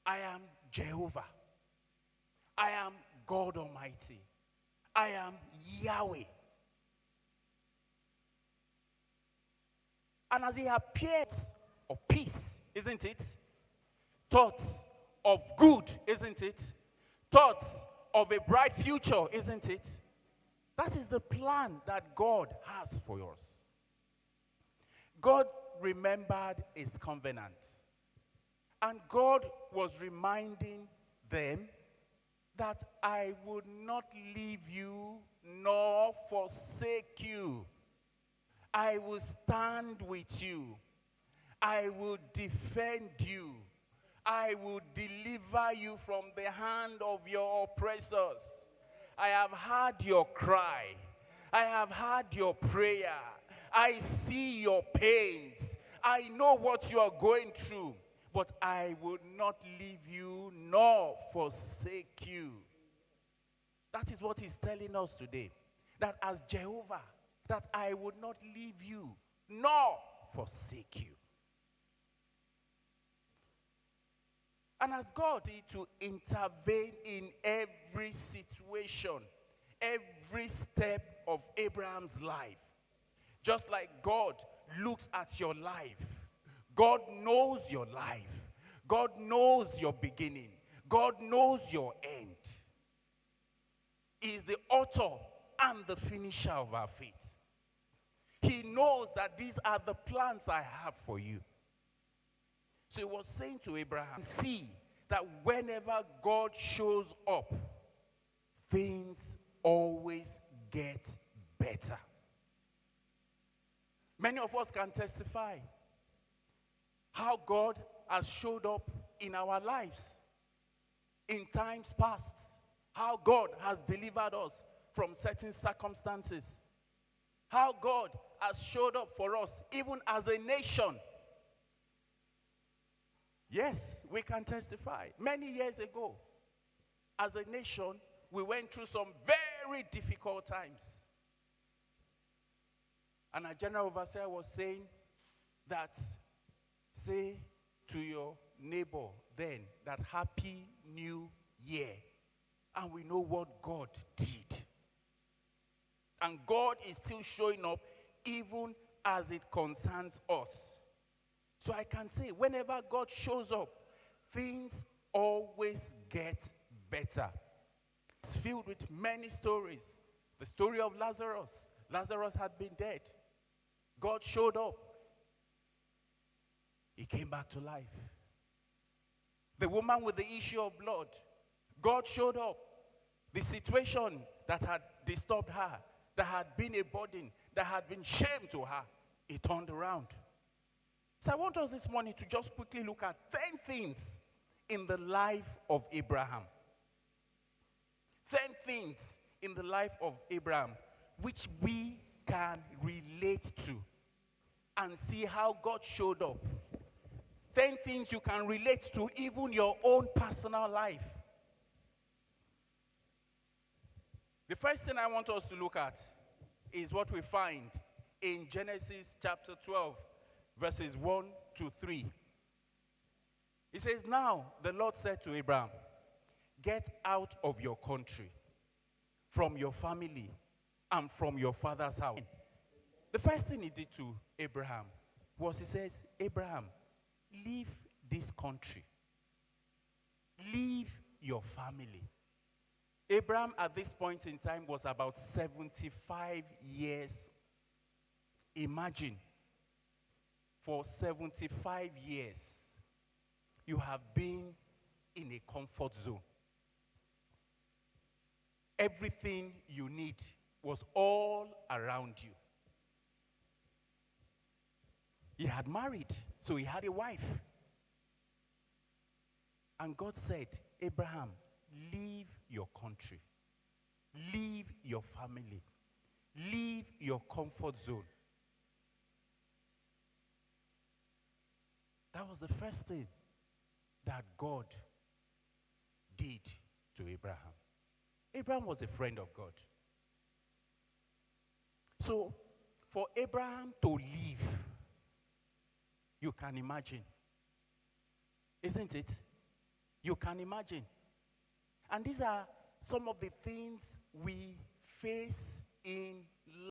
I am Jehovah. I am God Almighty. I am Yahweh. And as he appears of peace, isn't it? Thoughts of good, isn't it? Thoughts of a bright future, isn't it? That is the plan that God has for us. God remembered his covenant. And God was reminding them that I would not leave you nor forsake you. I will stand with you. I will defend you. I will deliver you from the hand of your oppressors. I have heard your cry. I have heard your prayer. I see your pains. I know what you are going through. But I will not leave you nor forsake you. That is what he's telling us today. That as Jehovah, that I would not leave you nor forsake you. And as God is to intervene in every situation, every step of Abraham's life, just like God looks at your life, God knows your life. God knows your beginning. God knows your end. He is the author and the finisher of our faith. He knows that these are the plans I have for you. So he was saying to Abraham, see that whenever God shows up, things always get better. Many of us can testify how God has showed up in our lives in times past. How God has delivered us from certain circumstances. How God has showed up for us even as a nation. Yes, we can testify. Many years ago, as a nation, we went through some very difficult times. And our general overseer was saying that, say to your neighbor then that Happy New Year. And we know what God did. And God is still showing up even as it concerns us. So I can say whenever God shows up, things always get better. It's filled with many stories. The story of Lazarus. Lazarus had been dead. God showed up. He came back to life. The woman with the issue of blood. God showed up. The situation that had disturbed her, that had been a burden, that had been shame to her, it turned around. So I want us this morning to just quickly look at 10 things in the life of Abraham. 10 things in the life of Abraham which we can relate to and see how God showed up. 10 things you can relate to even your own personal life. The first thing I want us to look at is what we find in Genesis chapter 12, verses 1 to 3. It says, now the Lord said to Abraham, get out of your country, from your family, and from your father's house. The first thing he did to Abraham was he says, Abraham, leave this country. Leave your family. Abraham at this point in time was about 75 years. Imagine, for 75 years, you have been in a comfort zone. Everything you need was all around you. He had married, so he had a wife. And God said, Abraham, leave your country. Leave your family. Leave your comfort zone. That was the first thing that God did to Abraham. Abraham was a friend of God. So, for Abraham to leave, you can imagine, isn't it? You can imagine. And these are some of the things we face